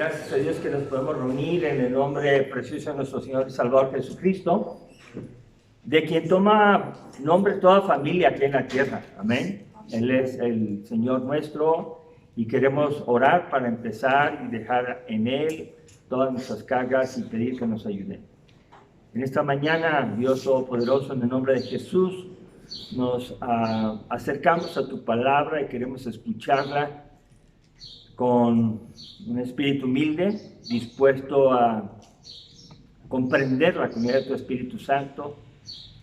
Gracias a Dios que nos podemos reunir en el nombre precioso de nuestro Señor y Salvador Jesucristo, de quien toma nombre toda familia aquí en la tierra. Amén. Él es el Señor nuestro y queremos orar para empezar y dejar en Él todas nuestras cargas y pedir que nos ayude. En esta mañana, Dios Todopoderoso, en el nombre de Jesús, nos acercamos a tu palabra y queremos escucharla con un espíritu humilde, dispuesto a comprender la comunidad de tu Espíritu Santo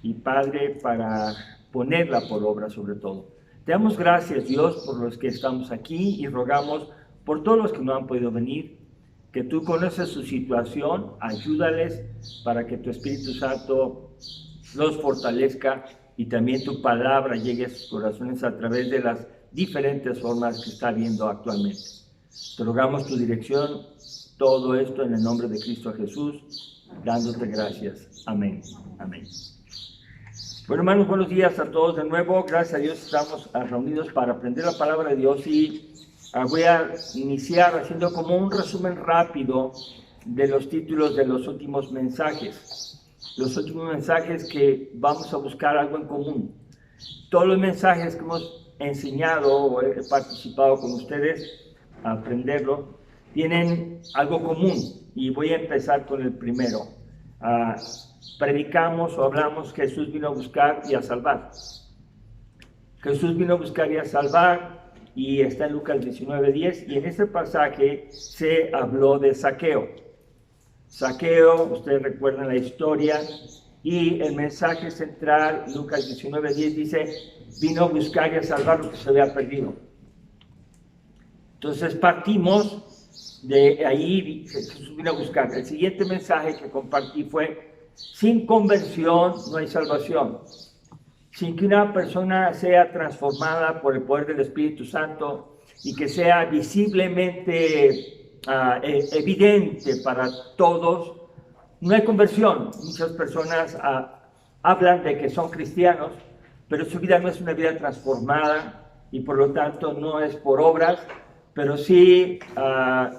y Padre, para ponerla por obra sobre todo. Te damos gracias, Dios, por los que estamos aquí y rogamos por todos los que no han podido venir, que tú conoces su situación, ayúdales para que tu Espíritu Santo los fortalezca y también tu palabra llegue a sus corazones a través de las diferentes formas que está viendo actualmente. Te rogamos tu dirección, todo esto en el nombre de Cristo Jesús, dándote gracias. Amén. Amén. Bueno, hermanos, buenos días a todos de nuevo. Gracias a Dios estamos reunidos para aprender la palabra de Dios y voy a iniciar haciendo como un resumen rápido de los títulos de los últimos mensajes. Los últimos mensajes que vamos a buscar algo en común. Todos los mensajes que hemos enseñado o he participado con ustedes a aprenderlo, tienen algo común y voy a empezar con el primero. Predicamos o hablamos que Jesús vino a buscar y a salvar. Jesús vino a buscar y a salvar y está en Lucas 19:10 y en este pasaje se habló de Zaqueo. Zaqueo, ustedes recuerdan la historia y el mensaje central, Lucas 19:10 dice, vino a buscar y a salvar lo que se había perdido. Entonces partimos de ahí, Jesús vino a buscar. El siguiente mensaje que compartí fue, sin conversión no hay salvación. Sin que una persona sea transformada por el poder del Espíritu Santo y que sea visiblemente evidente para todos, no hay conversión. Muchas personas hablan de que son cristianos, pero su vida no es una vida transformada y por lo tanto no es por obras, pero sí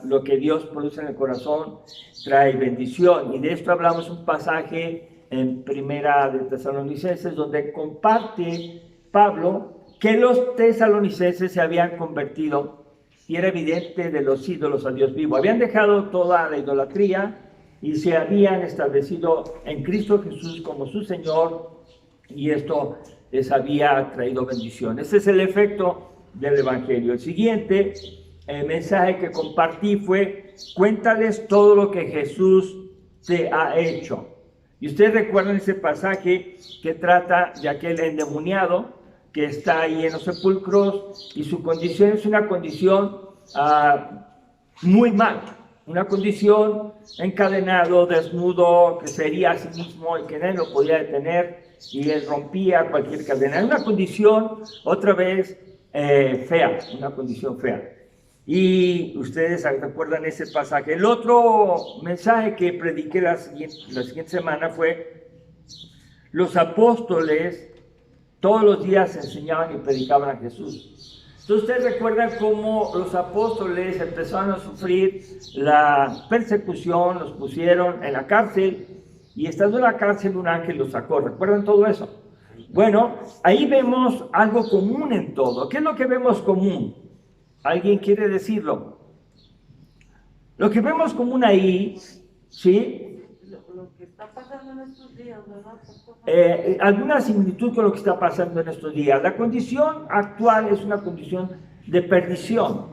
lo que Dios produce en el corazón trae bendición. Y de esto hablamos un pasaje en Primera de Tesalonicenses, donde comparte Pablo que los tesalonicenses se habían convertido y era evidente de los ídolos a Dios vivo. Habían dejado toda la idolatría y se habían establecido en Cristo Jesús como su Señor y esto les había traído bendición. Ese es el efecto del Evangelio. El siguiente mensaje que compartí fue, cuéntales todo lo que Jesús te ha hecho. Y ustedes recuerdan ese pasaje que trata de aquel endemoniado que está ahí en los sepulcros y su condición es una condición muy mal, una condición encadenado, desnudo, que se hería a sí mismo y que nadie lo podía detener y él rompía cualquier cadena. Una condición, otra vez, fea, una condición fea. Y ustedes recuerdan ese pasaje. El otro mensaje que prediqué la siguiente semana fue, los apóstoles todos los días enseñaban y predicaban a Jesús. Entonces ustedes recuerdan cómo los apóstoles empezaron a sufrir la persecución, los pusieron en la cárcel y estando en la cárcel un ángel los sacó. ¿Recuerdan todo eso? Bueno, ahí vemos algo común en todo. ¿Qué es lo que vemos común? ¿Alguien quiere decirlo? Lo que vemos común ahí, ¿sí? Lo que está pasando en estos días, ¿verdad? Alguna similitud con lo que está pasando en estos días. La condición actual es una condición de perdición.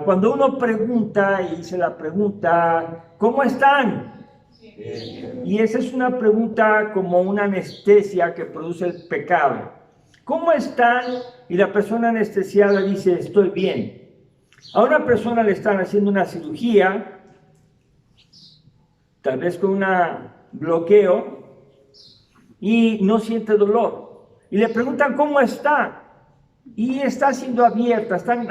Cuando uno pregunta y se la pregunta, ¿cómo están? Y esa es una pregunta como una anestesia que produce el pecado. ¿Cómo están? Y la persona anestesiada dice, estoy bien. A una persona le están haciendo una cirugía, tal vez con un bloqueo, y no siente dolor. Y le preguntan, ¿cómo está? Y está siendo abierta, están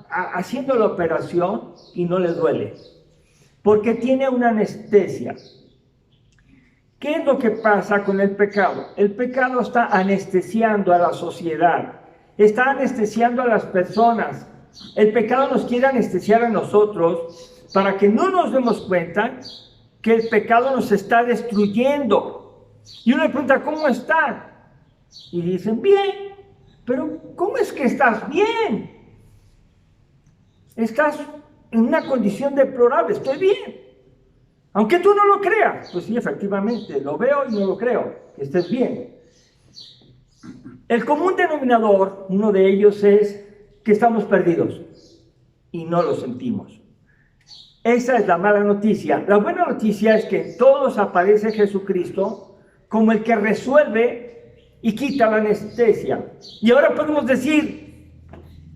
haciendo la operación y no le duele, porque tiene una anestesia. ¿Qué es lo que pasa con el pecado? El pecado está anestesiando a la sociedad, está anestesiando a las personas, El pecado nos quiere anestesiar a nosotros para que no nos demos cuenta que el pecado nos está destruyendo. Y uno le pregunta, ¿cómo está? Y dicen, bien. Pero ¿cómo es que estás bien? Estás en una condición deplorable, estoy bien. Aunque tú no lo creas, pues sí, efectivamente, lo veo y no lo creo, que estés bien. El común denominador, uno de ellos es que estamos perdidos y no lo sentimos. Esa es la mala noticia. La buena noticia es que en todos aparece Jesucristo como el que resuelve y quita la anestesia. Y ahora podemos decir,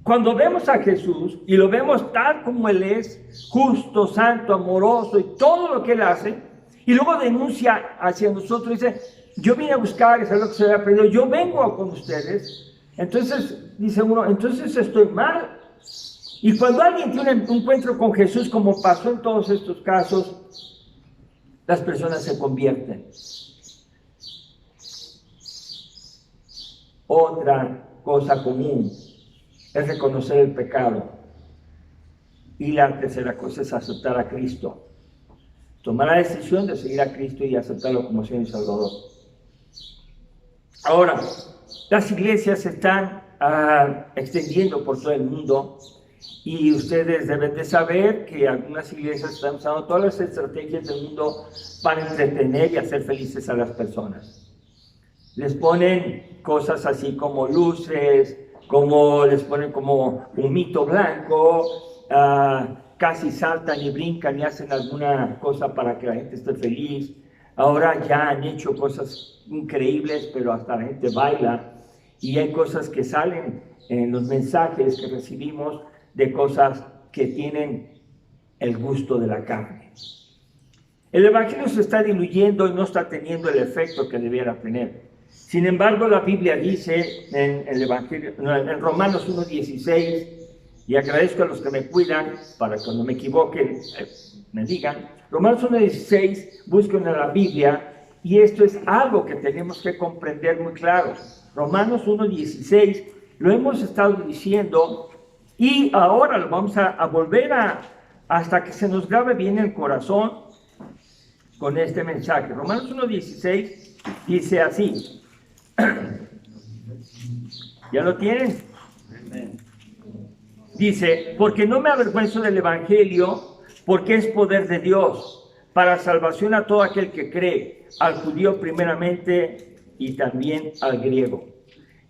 cuando vemos a Jesús y lo vemos tal como Él es, justo, santo, amoroso y todo lo que Él hace, y luego denuncia hacia nosotros, dice, yo vine a buscar, es algo que se había perdido, yo vengo con ustedes. Entonces, dice uno, entonces estoy mal. Y cuando alguien tiene un encuentro con Jesús, como pasó en todos estos casos, las personas se convierten. Otra cosa común es reconocer el pecado. Y la tercera cosa es aceptar a Cristo. Tomar la decisión de seguir a Cristo y aceptarlo como Señor y Salvador. Ahora, las iglesias se están extendiendo por todo el mundo y ustedes deben de saber que algunas iglesias están usando todas las estrategias del mundo para entretener y hacer felices a las personas. Les ponen cosas así como luces, como les ponen como un mito blanco, casi saltan y brincan y hacen alguna cosa para que la gente esté feliz. Ahora ya han hecho cosas increíbles, pero hasta la gente baila. Y hay cosas que salen en los mensajes que recibimos de cosas que tienen el gusto de la carne. El evangelio se está diluyendo y no está teniendo el efecto que debiera tener. Sin embargo, la Biblia dice en Romanos 1:16, y agradezco a los que me cuidan para que cuando me equivoque me digan, Romanos 1:16, busquen en la Biblia, y esto es algo que tenemos que comprender muy claro. Romanos 1:16, lo hemos estado diciendo, y ahora lo vamos a volver hasta que se nos grabe bien el corazón con este mensaje. Romanos 1:16 dice así. ¿Ya lo tienen? Dice, porque no me avergüenzo del evangelio, porque es poder de Dios, para salvación a todo aquel que cree, al judío primeramente y también al griego.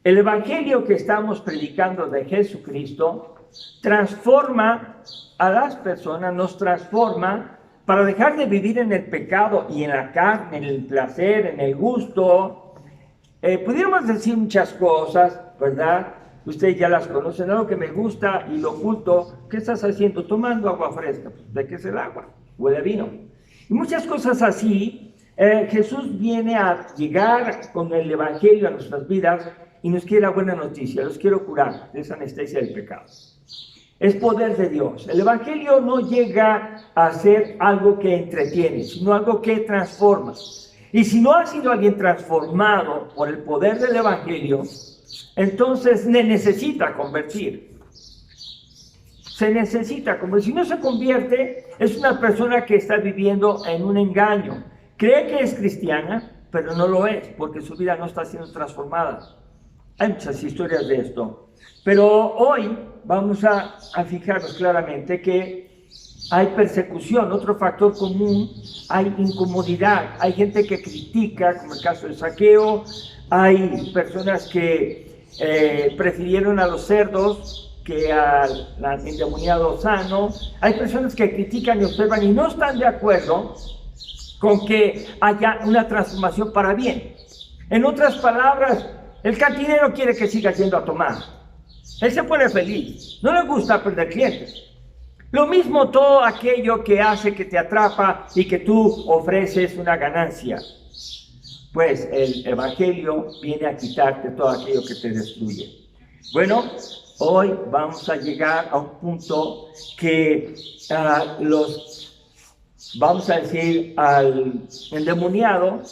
El evangelio que estamos predicando de Jesucristo transforma a las personas, nos transforma para dejar de vivir en el pecado y en la carne, en el placer, en el gusto. Pudiéramos decir muchas cosas, ¿verdad? Ustedes ya las conocen. Algo que me gusta y lo oculto, ¿qué estás haciendo? Tomando agua fresca. Pues, ¿de qué es el agua? Huele a vino. Y muchas cosas así. Jesús viene a llegar con el evangelio a nuestras vidas y nos quiere la buena noticia. Los quiero curar de esa anestesia del pecado. Es poder de Dios. El evangelio no llega a ser algo que entretiene, sino algo que transforma. Y si no ha sido alguien transformado por el poder del evangelio, entonces necesita convertir. Se necesita convertir. Si no se convierte, es una persona que está viviendo en un engaño. Cree que es cristiana, pero no lo es, porque su vida no está siendo transformada. Hay muchas historias de esto. Pero hoy vamos a fijarnos claramente que hay persecución. Otro factor común, hay incomodidad. Hay gente que critica, como el caso de Zaqueo. Hay personas que prefirieron a los cerdos que al endemoniado sano. Hay personas que critican y observan y no están de acuerdo con que haya una transformación para bien. En otras palabras, el cantinero quiere que siga yendo a tomar. Él se pone feliz. No le gusta perder clientes. Lo mismo todo aquello que hace que te atrapa y que tú ofreces una ganancia. Pues el evangelio viene a quitarte todo aquello que te destruye. Bueno, hoy vamos a llegar a un punto que vamos a decir, al endemoniado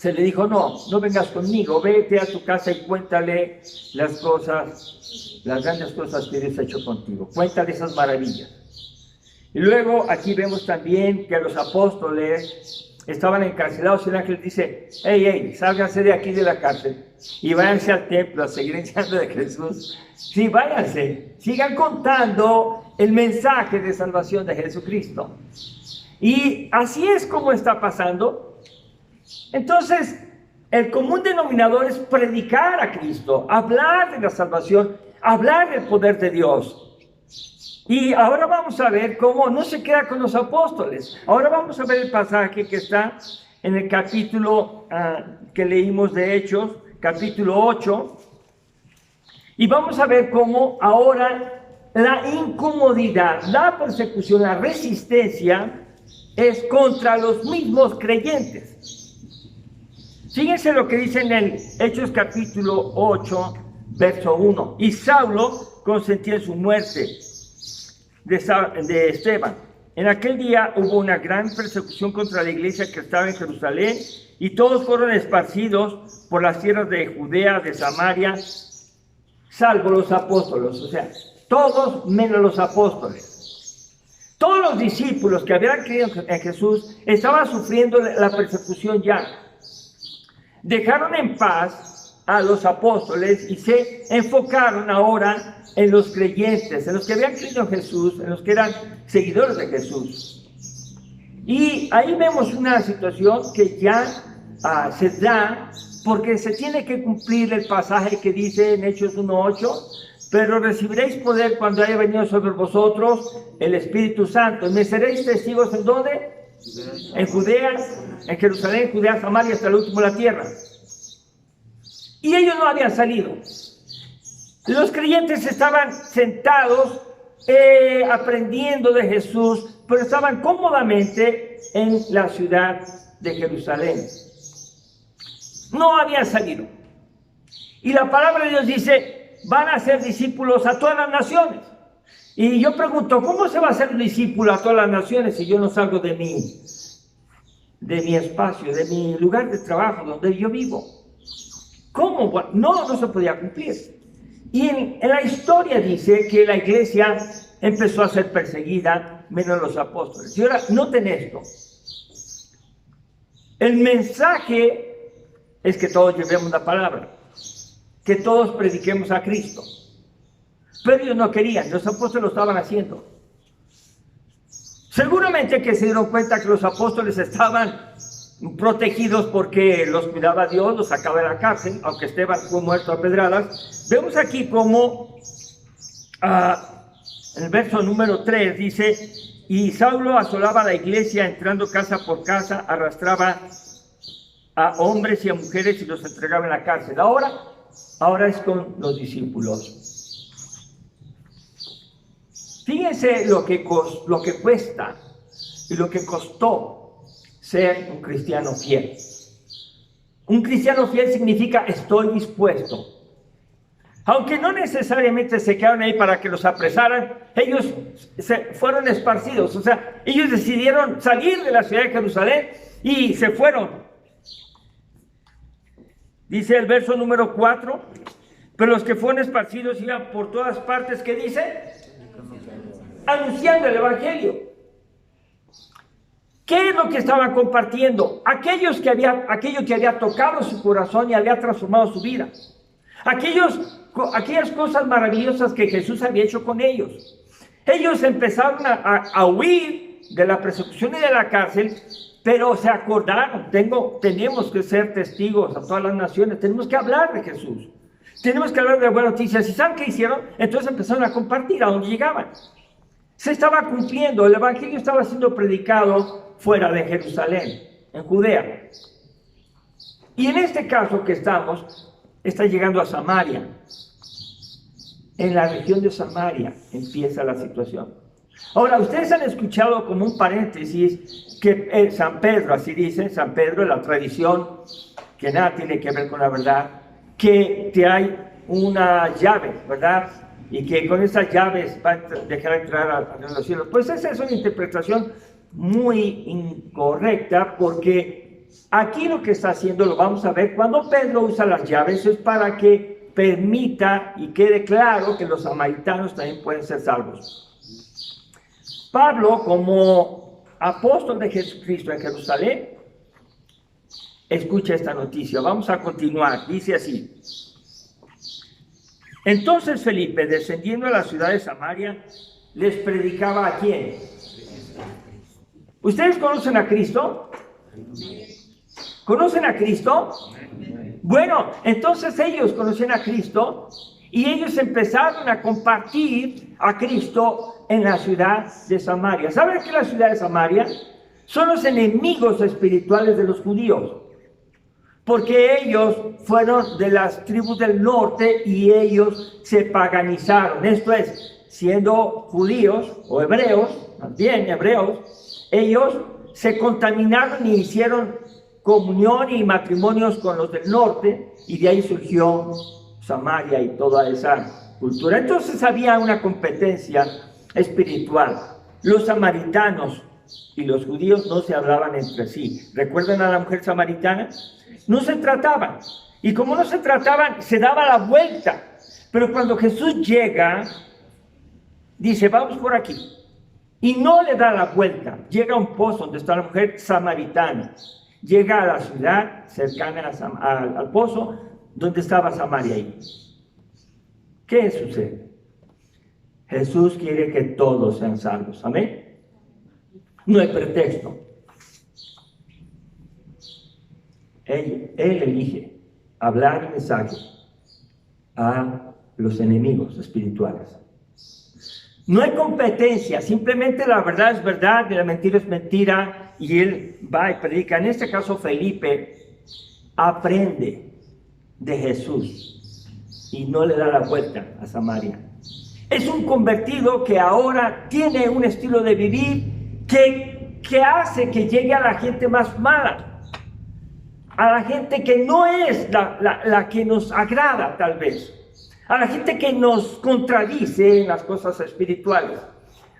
se le dijo, no vengas conmigo, vete a tu casa y cuéntale las cosas, las grandes cosas que Dios ha hecho contigo. Cuéntale esas maravillas. Y luego aquí vemos también que los apóstoles estaban encarcelados y el ángel dice, hey, sálganse de aquí de la cárcel y váyanse al templo a seguir enseñando de Jesús. Sí, váyanse, sigan contando el mensaje de salvación de Jesucristo. Y así es como está pasando. Entonces, el común denominador es predicar a Cristo, hablar de la salvación, hablar del poder de Dios. Y ahora vamos a ver cómo no se queda con los apóstoles. Ahora vamos a ver el pasaje que está en el capítulo que leímos de Hechos, capítulo 8. Y vamos a ver cómo ahora la incomodidad, la persecución, la resistencia es contra los mismos creyentes. Fíjense lo que dice en el Hechos capítulo 8, verso 1. Y Saulo consentía en su muerte de Esteban. En aquel día hubo una gran persecución contra la iglesia que estaba en Jerusalén y todos fueron esparcidos por las tierras de Judea, de Samaria, salvo los apóstoles, o sea, todos menos los apóstoles. Todos los discípulos que habían creído en Jesús estaban sufriendo la persecución ya. Dejaron en paz a los apóstoles y se enfocaron ahora en los creyentes, en los que habían creído en Jesús, en los que eran seguidores de Jesús. Y ahí vemos una situación que ya se da porque se tiene que cumplir el pasaje que dice en Hechos 1:8, pero recibiréis poder cuando haya venido sobre vosotros el Espíritu Santo, y me seréis testigos ¿en dónde? En Judea, en Jerusalén, Judea, Samaria, hasta el último de la tierra. Y ellos no habían salido. Los creyentes estaban sentados aprendiendo de Jesús, pero estaban cómodamente en la ciudad de Jerusalén. No habían salido. Y la palabra de Dios dice, van a ser discípulos a todas las naciones. Y yo pregunto, ¿cómo se va a ser un discípulo a todas las naciones si yo no salgo de mi espacio, de mi lugar de trabajo, donde yo vivo? ¿Cómo? No se podía cumplir. Y en la historia dice que la iglesia empezó a ser perseguida, menos los apóstoles. Y ahora, noten esto. El mensaje es que todos llevemos la palabra, que todos prediquemos a Cristo. Pero ellos no querían, los apóstoles lo estaban haciendo. Seguramente que se dieron cuenta que los apóstoles estaban protegidos porque los cuidaba Dios, los sacaba de la cárcel, aunque Esteban fue muerto a pedradas. Vemos aquí como en el verso número 3 dice, y Saulo asolaba la iglesia entrando casa por casa, arrastraba a hombres y a mujeres y los entregaba en la cárcel. Ahora es con los discípulos. Fíjense lo que cuesta y lo que costó ser un cristiano fiel. Un cristiano fiel significa estoy dispuesto. Aunque no necesariamente se quedaron ahí para que los apresaran, ellos se fueron esparcidos. O sea, ellos decidieron salir de la ciudad de Jerusalén y se fueron. Dice el verso número 4, pero los que fueron esparcidos iban por todas partes, ¿qué dice? Anunciando el evangelio. ¿Qué es lo que estaban compartiendo? Aquello que había tocado su corazón y había transformado su vida. Aquellas cosas maravillosas que Jesús había hecho con ellos. Ellos empezaron a huir de la persecución y de la cárcel, pero se acordaron, tenemos que ser testigos a todas las naciones, tenemos que hablar de Jesús, tenemos que hablar de buenas noticias. ¿Y saben qué hicieron? Entonces empezaron a compartir a donde llegaban. Se estaba cumpliendo, el evangelio estaba siendo predicado fuera de Jerusalén, en Judea. Y en este caso que está llegando a Samaria. En la región de Samaria empieza la situación. Ahora, ustedes han escuchado como un paréntesis que San Pedro, así dice, San Pedro, la tradición, que nada tiene que ver con la verdad, que te hay una llave, ¿verdad? Y que con esas llaves va a dejar entrar a los cielos. Pues esa es una interpretación muy incorrecta porque aquí lo que está haciendo, lo vamos a ver, cuando Pedro usa las llaves es para que permita y quede claro que los samaritanos también pueden ser salvos. Pablo, como apóstol de Jesucristo en Jerusalén, escucha esta noticia. Vamos a continuar. Dice así: entonces Felipe, descendiendo a la ciudad de Samaria, les predicaba ¿a quién? ¿Ustedes conocen a Cristo? ¿Conocen a Cristo? Bueno, entonces ellos conocían a Cristo y ellos empezaron a compartir a Cristo en la ciudad de Samaria. ¿Saben qué es la ciudad de Samaria? Son los enemigos espirituales de los judíos, porque ellos fueron de las tribus del norte y ellos se paganizaron. Esto es, siendo judíos o hebreos, más bien hebreos, ellos se contaminaron y hicieron comunión y matrimonios con los del norte, y de ahí surgió Samaria y toda esa cultura. Entonces había una competencia espiritual. Los samaritanos y los judíos no se hablaban entre sí. ¿Recuerdan a la mujer samaritana? No se trataban. Y como no se trataban, se daba la vuelta. Pero cuando Jesús llega, dice, vamos por aquí. Y no le da la vuelta. Llega a un pozo donde está la mujer samaritana. Llega a la ciudad cercana al pozo donde estaba Samaria ahí. ¿Qué sucede? Jesús quiere que todos sean salvos. Amén. No hay pretexto. Él elige hablar el mensaje a los enemigos espirituales. No hay competencia, simplemente la verdad es verdad y la mentira es mentira, y él va y predica. En este caso Felipe aprende de Jesús y no le da la vuelta a Samaria. Es un convertido que ahora tiene un estilo de vivir que hace que llegue a la gente más mala, a la gente que no es la que nos agrada tal vez, a la gente que nos contradice en las cosas espirituales.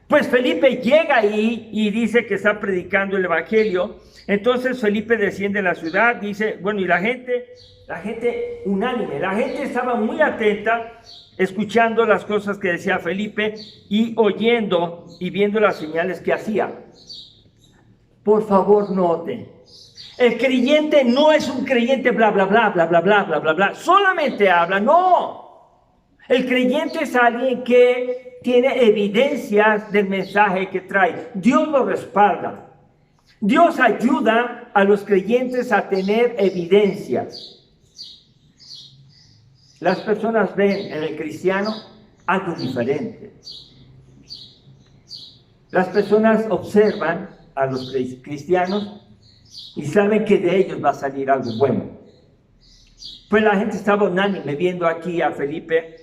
Pues Felipe llega ahí y dice que está predicando el evangelio. Entonces Felipe desciende a la ciudad, dice, bueno, y la gente unánime, la gente estaba muy atenta, escuchando las cosas que decía Felipe y oyendo y viendo las señales que hacía. Por favor, noten, el creyente no es un creyente bla, bla, bla, bla, bla, bla, bla, bla, bla, solamente habla, no. El creyente es alguien que tiene evidencias del mensaje que trae. Dios lo respalda. Dios ayuda a los creyentes a tener evidencias. Las personas ven en el cristiano algo diferente. Las personas observan a los cristianos y saben que de ellos va a salir algo bueno. Pues la gente estaba unánime viendo aquí a Felipe,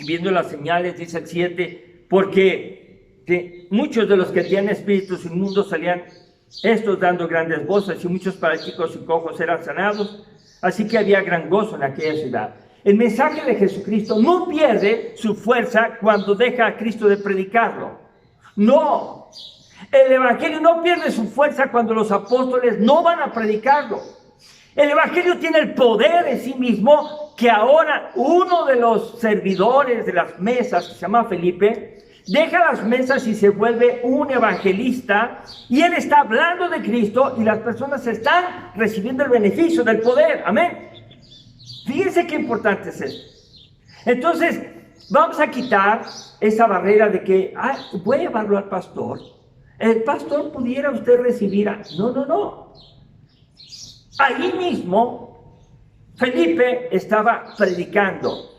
viendo las señales, dice el 7, porque muchos de los que tenían espíritus inmundos salían estos dando grandes voces, y muchos paralíticos y cojos eran sanados, así que había gran gozo en aquella ciudad. El mensaje de Jesucristo no pierde su fuerza cuando deja a Cristo de predicarlo. No, el evangelio no pierde su fuerza cuando los apóstoles no van a predicarlo. El evangelio tiene el poder en sí mismo, que ahora uno de los servidores de las mesas, que se llama Felipe, deja las mesas y se vuelve un evangelista, y él está hablando de Cristo y las personas están recibiendo el beneficio del poder. Amén. Fíjense qué importante es esto. Entonces, vamos a quitar esa barrera de que voy a llevarlo al pastor. El pastor pudiera usted recibir No. Ahí mismo, Felipe estaba predicando.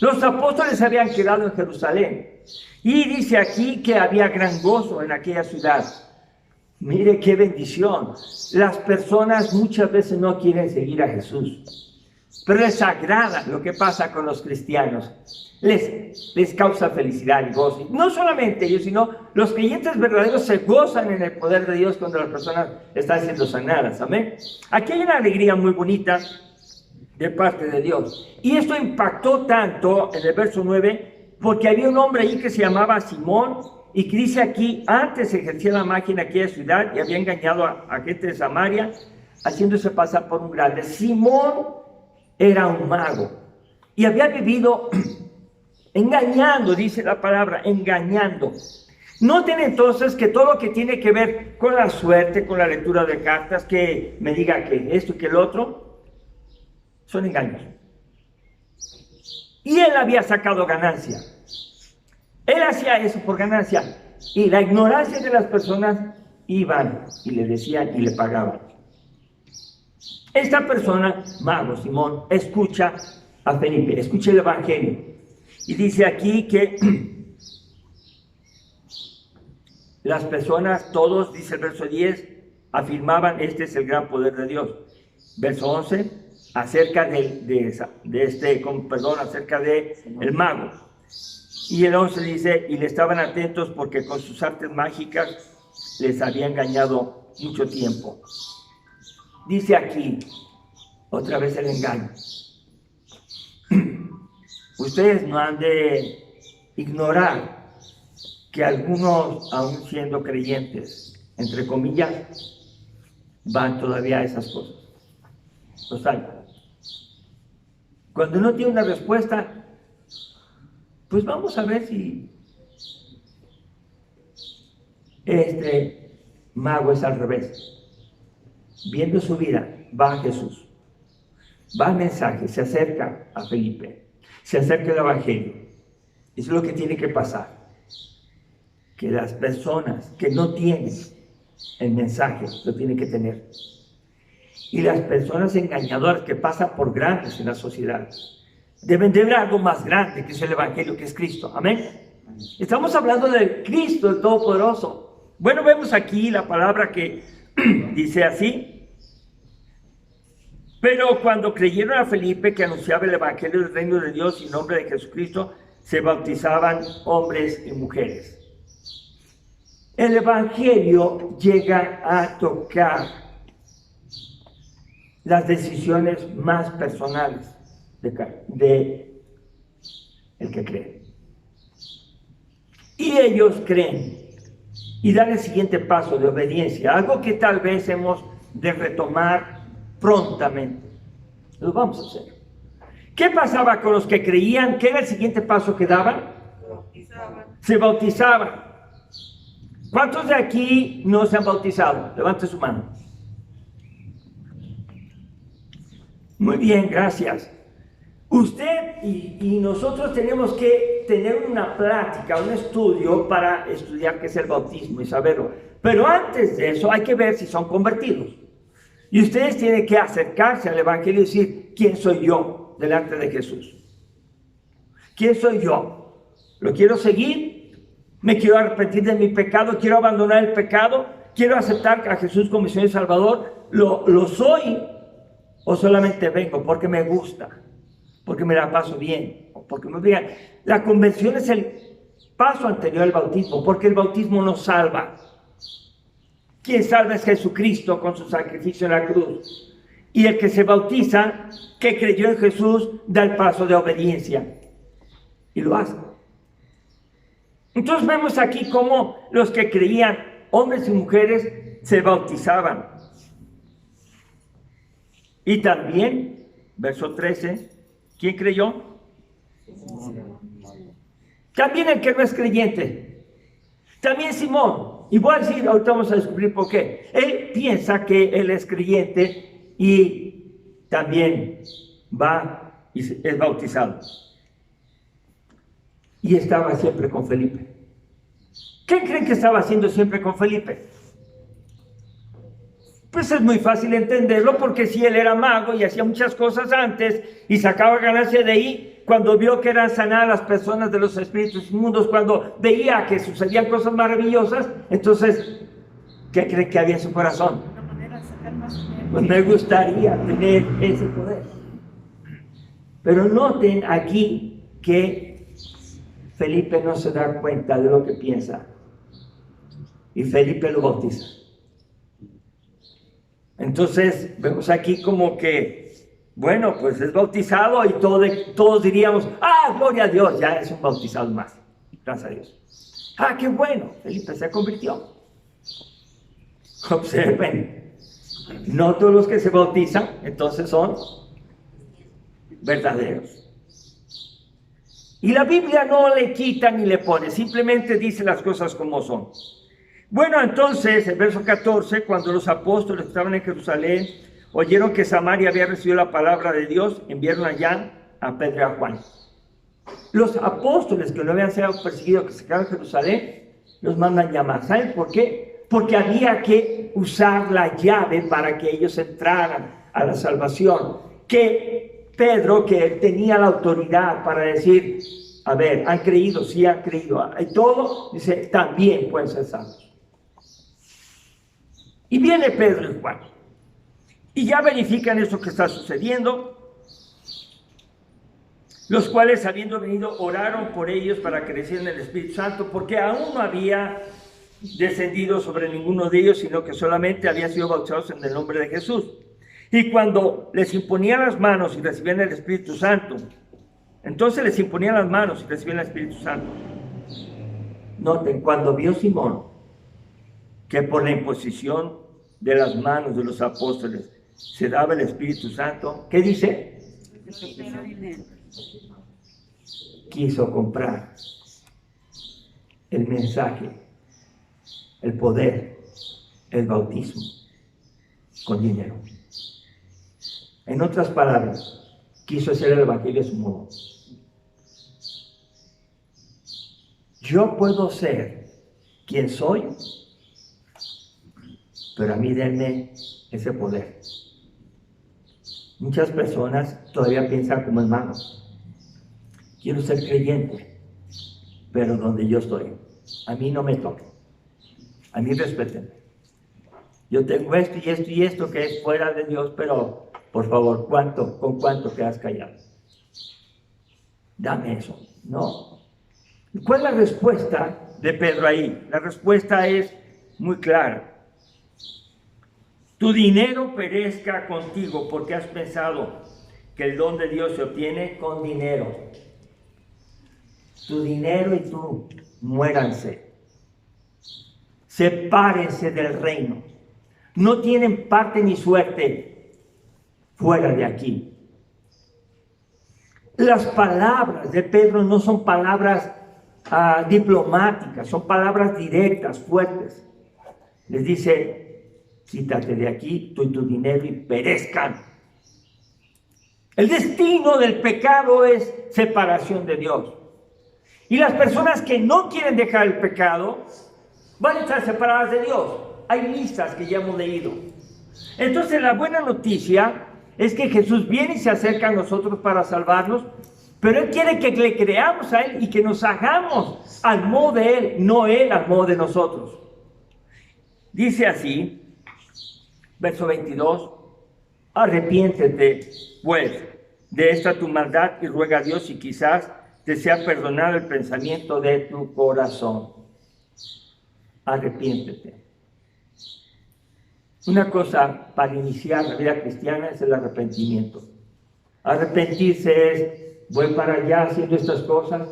Los apóstoles habían quedado en Jerusalén. Y dice aquí que había gran gozo en aquella ciudad. Mire qué bendición. Las personas muchas veces no quieren seguir a Jesús, pero les agrada lo que pasa con los cristianos. Les causa felicidad y gozo. No solamente ellos, sino los creyentes verdaderos se gozan en el poder de Dios cuando las personas están siendo sanadas. Amén. Aquí hay una alegría muy bonita de parte de Dios. Y esto impactó tanto en el verso 9, porque había un hombre ahí que se llamaba Simón, y que dice aquí, antes ejercía la magia en aquella ciudad y había engañado a gente de Samaria haciéndose pasar por un grande. Simón era un mago y había vivido engañando, dice la palabra, engañando. Noten entonces que todo lo que tiene que ver con la suerte, con la lectura de cartas, que me diga que esto y que el otro, son engaños. Y él había sacado ganancia. Él hacía eso por ganancia. Y la ignorancia de las personas iban y le decían y le pagaban. Esta persona, mago Simón, escucha a Felipe, escucha el evangelio. Y dice aquí que las personas, todos, dice el verso 10, afirmaban, este es el gran poder de Dios. Verso 11, acerca acerca de el mago. Y el 11 dice, y le estaban atentos porque con sus artes mágicas les había engañado mucho tiempo. Dice aquí, otra vez el engaño. Ustedes no han de ignorar que algunos, aún siendo creyentes, entre comillas, van todavía a esas cosas. Los hay. Cuando no tiene una respuesta, pues vamos a ver si este mago es al revés. Viendo su vida, va a Jesús, va al mensaje, se acerca a Felipe, se acerca al evangelio. Eso es lo que tiene que pasar. Que las personas que no tienen el mensaje lo tienen que tener. Y las personas engañadoras que pasan por grandes en la sociedad deben de ver algo más grande que es el evangelio, que es Cristo. Amén. Estamos hablando del Cristo, el Todopoderoso. Bueno, vemos aquí la palabra que dice así. Pero cuando creyeron a Felipe, que anunciaba el evangelio del reino de Dios en nombre de Jesucristo, se bautizaban hombres y mujeres. El evangelio llega a tocar las decisiones más personales de el que cree. Y ellos creen y dan el siguiente paso de obediencia, algo que tal vez hemos de retomar prontamente. Lo vamos a hacer. ¿Qué pasaba con los que creían? ¿Qué era el siguiente paso que daban? Se bautizaban. ¿Cuántos de aquí no se han bautizado? Levante su mano. Muy bien, gracias. Usted y nosotros tenemos que tener una plática, un estudio para estudiar qué es el bautismo y saberlo. Pero antes de eso hay que ver si son convertidos. Y ustedes tienen que acercarse al evangelio y decir, ¿quién soy yo delante de Jesús? ¿Quién soy yo? ¿Lo quiero seguir? ¿Me quiero arrepentir de mi pecado? ¿Quiero abandonar el pecado? ¿Quiero aceptar a Jesús como mi Señor y Salvador? ¿Lo soy? ¿O solamente vengo porque me gusta? Porque me la paso bien, porque me digan. La conversión es el paso anterior al bautismo, porque el bautismo nos salva. Quien salva es Jesucristo con su sacrificio en la cruz. Y el que se bautiza, que creyó en Jesús, da el paso de obediencia. Y lo hace. Entonces vemos aquí cómo los que creían, hombres y mujeres, se bautizaban. Y también, verso 13, ¿quién creyó? También el que no es creyente. También Simón. Y voy a decir, ahorita vamos a descubrir por qué. Él piensa que él es creyente y también va y es bautizado. Y estaba siempre con Felipe. ¿Qué creen que estaba haciendo siempre con Felipe? Pues es muy fácil entenderlo, porque si él era mago y hacía muchas cosas antes y sacaba ganancia de ahí, cuando vio que eran sanadas las personas de los espíritus inmundos, cuando veía que sucedían cosas maravillosas, entonces, ¿qué cree que había en su corazón? Pues me gustaría tener ese poder. Pero noten aquí que Felipe no se da cuenta de lo que piensa y Felipe lo bautiza. Entonces vemos aquí como que, bueno, pues es bautizado y todos diríamos, gloria a Dios, ya es un bautizado más, gracias a Dios. Qué bueno, Felipe se convirtió. Observen No todos los que se bautizan, entonces son verdaderos. Y la Biblia no le quita ni le pone, simplemente dice las cosas como son. Bueno, entonces, el verso 14, cuando los apóstoles estaban en Jerusalén, oyeron que Samaria había recibido la palabra de Dios, enviaron allá a Pedro y a Juan. Los apóstoles que no habían sido perseguidos, que se quedaron en Jerusalén, los mandan llamar. ¿Saben por qué? Porque había que usar la llave para que ellos entraran a la salvación. Que Pedro, que tenía la autoridad para decir, a ver, han creído, sí han creído, y todo, dice, también pueden ser salvos. Y viene Pedro y Juan, y ya verifican esto que está sucediendo, los cuales, habiendo venido, oraron por ellos para que recibieran el Espíritu Santo, porque aún no había descendido sobre ninguno de ellos, sino que solamente habían sido bautizados en el nombre de Jesús. Y cuando les imponían las manos y recibían el Espíritu Santo, entonces les imponían las manos y recibían el Espíritu Santo. Noten, cuando vio Simón que por la imposición de las manos de los apóstoles se daba el Espíritu Santo, ¿qué dice? Quiso comprar el mensaje, el poder, el bautismo con dinero. En otras palabras, quiso hacer el evangelio a su modo. Yo puedo ser quien soy, pero a mí denme ese poder. Muchas personas todavía piensan como hermanos. Quiero ser creyente, pero donde yo estoy, a mí no me toque. A mí respétenme. Yo tengo esto y esto y esto que es fuera de Dios, pero por favor, ¿con cuánto quedas callado? Dame eso. No. ¿Cuál es la respuesta de Pedro ahí? La respuesta es muy clara. Tu dinero perezca contigo porque has pensado que el don de Dios se obtiene con dinero. Tu dinero y tú muéranse. Sepárense del reino. No tienen parte ni suerte fuera de aquí. Las palabras de Pedro no son palabras diplomáticas, son palabras directas, fuertes. Les dice, quítate de aquí, tú y tu dinero, y perezcan. El destino del pecado es separación de Dios. Y las personas que no quieren dejar el pecado van a estar separadas de Dios. Hay listas que ya hemos leído. Entonces la buena noticia es que Jesús viene y se acerca a nosotros para salvarnos, pero Él quiere que le creamos a Él y que nos hagamos al modo de Él, no Él al modo de nosotros. Dice así, verso 22, arrepiéntete, pues, de esta tu maldad y ruega a Dios y quizás te sea perdonado el pensamiento de tu corazón. Arrepiéntete. Una cosa para iniciar la vida cristiana es el arrepentimiento. Arrepentirse es, voy para allá haciendo estas cosas,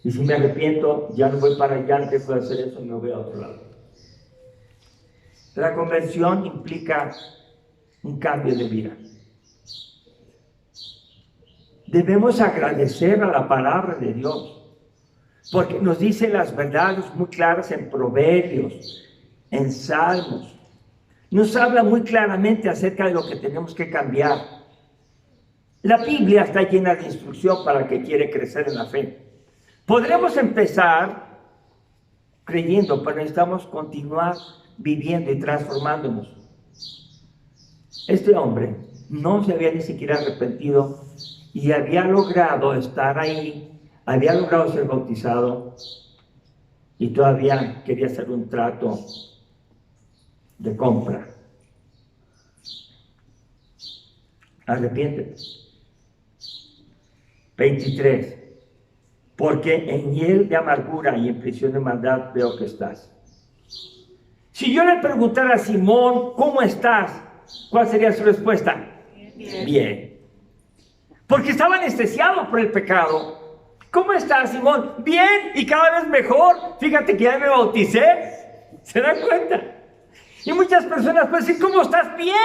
y si me arrepiento, ya no voy para allá, dejo de hacer eso y me voy a otro lado. La conversión implica un cambio de vida. Debemos agradecer a la palabra de Dios, porque nos dice las verdades muy claras en Proverbios, en Salmos. Nos habla muy claramente acerca de lo que tenemos que cambiar. La Biblia está llena de instrucción para el que quiere crecer en la fe. Podremos empezar creyendo, pero necesitamos continuar viviendo y transformándonos. Este hombre no se había ni siquiera arrepentido y había logrado estar ahí, había logrado ser bautizado y todavía quería hacer un trato de compra. Arrepiéntete. 23. Porque en hiel de amargura y en prisión de maldad veo que estás. Si yo le preguntara a Simón, ¿cómo estás? ¿Cuál sería su respuesta? Bien. Bien. Porque estaba anestesiado por el pecado. ¿Cómo estás, Simón? Bien, y cada vez mejor. Fíjate que ya me bauticé. ¿Se dan cuenta? Y muchas personas pueden decir, ¿cómo estás? Bien.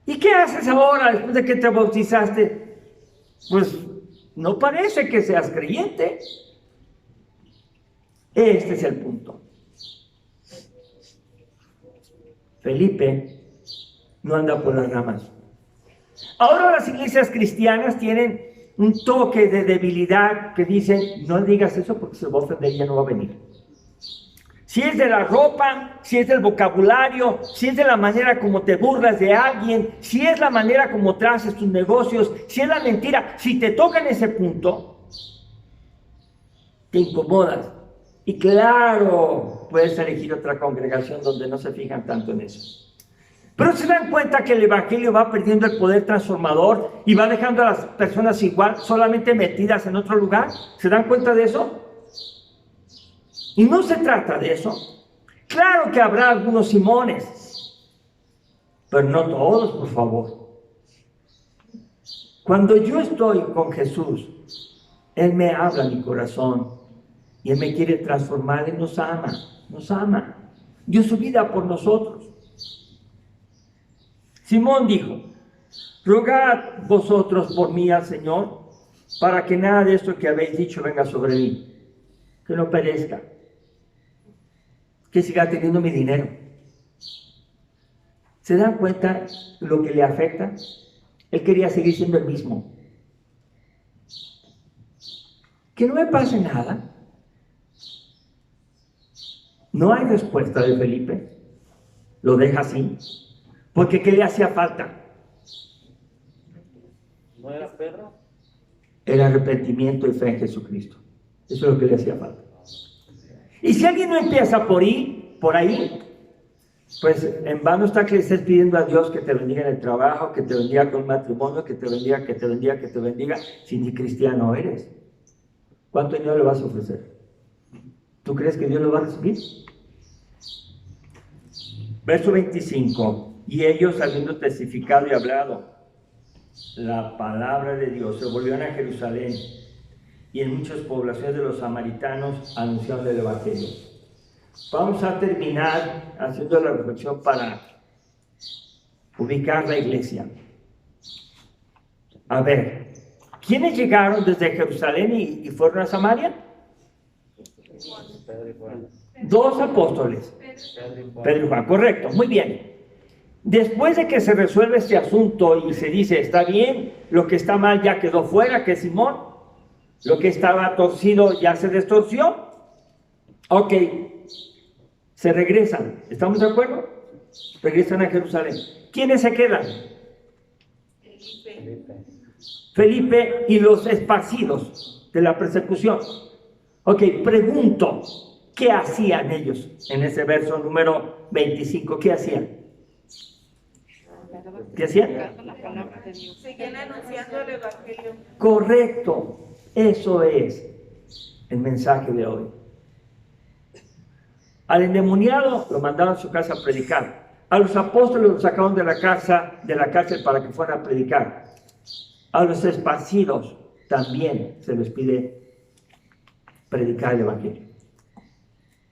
¿Y qué haces ahora después de que te bautizaste? Pues no parece que seas creyente. Este es el punto. Felipe no anda por las ramas. Ahora las iglesias cristianas tienen un toque de debilidad que dicen, no digas eso porque se va a ofender y ya no va a venir. Si es de la ropa, si es del vocabulario, si es de la manera como te burlas de alguien, si es la manera como traces tus negocios, si es la mentira, si te toca en ese punto, te incomodas. Y claro, puedes elegir otra congregación donde no se fijan tanto en eso. Pero se dan cuenta que el evangelio va perdiendo el poder transformador y va dejando a las personas igual, solamente metidas en otro lugar. ¿Se dan cuenta de eso? Y no se trata de eso. Claro que habrá algunos Simones, pero no todos, por favor. Cuando yo estoy con Jesús, Él me habla a mi corazón y Él me quiere transformar. Él nos ama, nos ama. Dio su vida por nosotros. Simón dijo, rogad vosotros por mí al Señor, para que nada de esto que habéis dicho venga sobre mí, que no perezca, que siga teniendo mi dinero. ¿Se dan cuenta lo que le afecta? Él quería seguir siendo el mismo. Que no me pase nada. No hay respuesta de Felipe. Lo deja así. Porque ¿qué le hacía falta? ¿No era perro? El arrepentimiento y fe en Jesucristo. Eso es lo que le hacía falta. Y si alguien no empieza por ahí, pues en vano está que le estés pidiendo a Dios que te bendiga en el trabajo, que te bendiga con el matrimonio, que te bendiga, si ni cristiano eres. ¿Cuánto dinero le vas a ofrecer? ¿Tú crees que Dios lo va a recibir? Verso 25. Y ellos, habiendo testificado y hablado la palabra de Dios, se volvieron a Jerusalén, y en muchas poblaciones de los samaritanos anunciaron el evangelio. Vamos a terminar haciendo la reflexión para ubicar la iglesia. A ver, ¿quiénes llegaron desde Jerusalén y fueron a Samaria? Dos apóstoles, Pedro y Juan, correcto, muy bien. Después de que se resuelve este asunto y se dice, está bien, lo que está mal ya quedó fuera, que es Simón, lo que estaba torcido ya se destorció, ok, se regresan, ¿estamos de acuerdo? Regresan a Jerusalén. ¿Quiénes se quedan? Felipe y los esparcidos de la persecución. Ok, pregunto, ¿qué hacían ellos en ese verso número 25? ¿Qué hacían? ¿Qué hacían? Seguían anunciando el evangelio. Correcto, eso es el mensaje de hoy. Al endemoniado lo mandaron a su casa a predicar. A los apóstoles los sacaron de la cárcel para que fueran a predicar. A los esparcidos también se les pide predicar el evangelio.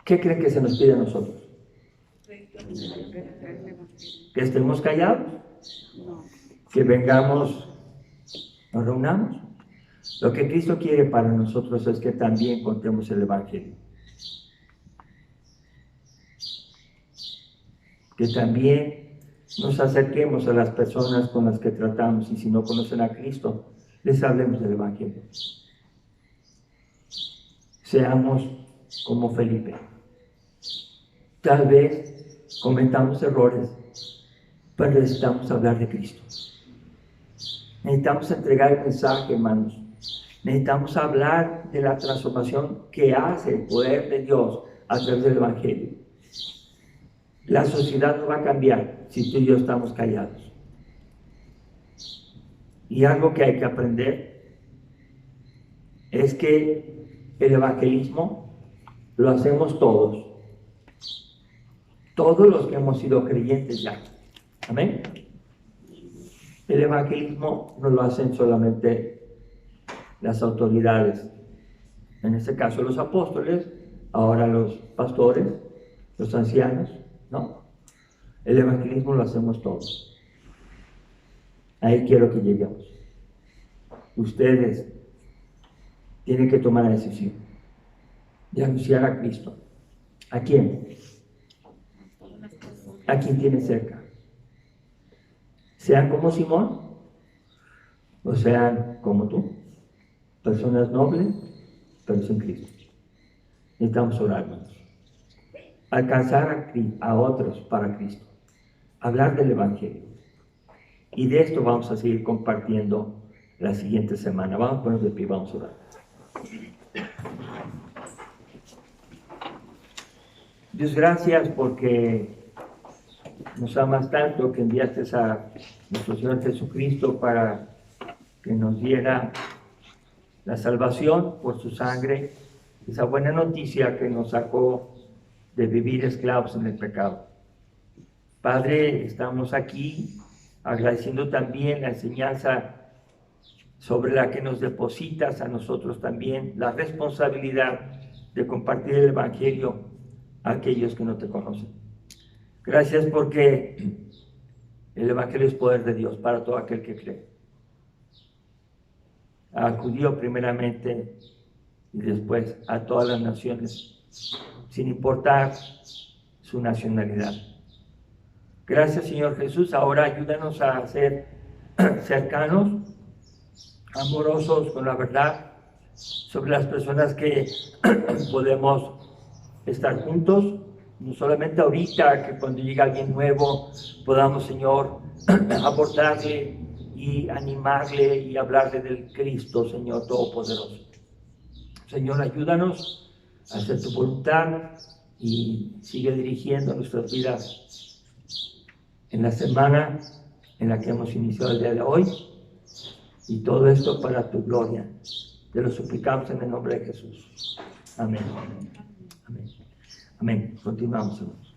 ¿Qué creen que se nos pide a nosotros? ¿Que estemos callados? ¿Que vengamos, nos reunamos? Lo que Cristo quiere para nosotros es que también contemos el evangelio. Que también nos acerquemos a las personas con las que tratamos, y si no conocen a Cristo, les hablemos del evangelio. Seamos como Felipe. Tal vez cometamos errores, pero necesitamos hablar de Cristo. Necesitamos entregar el mensaje, hermanos. Necesitamos hablar de la transformación que hace el poder de Dios a través del evangelio. La sociedad no va a cambiar si tú y yo estamos callados. Y algo que hay que aprender es que el evangelismo lo hacemos todos. Todos los que hemos sido creyentes ya. Amén. El evangelismo no lo hacen solamente las autoridades. En este caso los apóstoles, ahora los pastores, los ancianos, No, el evangelismo lo hacemos todos. Ahí quiero que lleguemos. Ustedes tienen que tomar la decisión de anunciar a Cristo. ¿A quién? ¿A quién tiene cerca? Sean como Simón o sean como tú, personas nobles, pero sin Cristo. Necesitamos orar, hermanos. Alcanzar a otros para Cristo. Hablar del Evangelio. Y de esto vamos a seguir compartiendo la siguiente semana. Vamos a ponernos de pie, vamos a orar. Dios, gracias porque nos amas tanto que enviaste a nuestro Señor Jesucristo para que nos diera la salvación por su sangre, esa buena noticia que nos sacó de vivir esclavos en el pecado. Padre, estamos aquí agradeciendo también la enseñanza sobre la que nos depositas a nosotros también, la responsabilidad de compartir el Evangelio a aquellos que no te conocen. Gracias porque el Evangelio es poder de Dios para todo aquel que cree. Al judío primeramente y después a todas las naciones, sin importar su nacionalidad. Gracias, Señor Jesús. Ahora ayúdanos a ser cercanos, amorosos con la verdad, sobre las personas que podemos estar juntos, no solamente ahorita, que cuando llega alguien nuevo podamos, Señor, abordarle y animarle y hablarle del Cristo, Señor Todopoderoso. Señor, ayúdanos a hacer tu voluntad y sigue dirigiendo nuestras vidas en la semana en la que hemos iniciado el día de hoy, y todo esto para tu gloria. Te lo suplicamos en el nombre de Jesús. Amén. Amén. Amén. Continuamos, hermanos.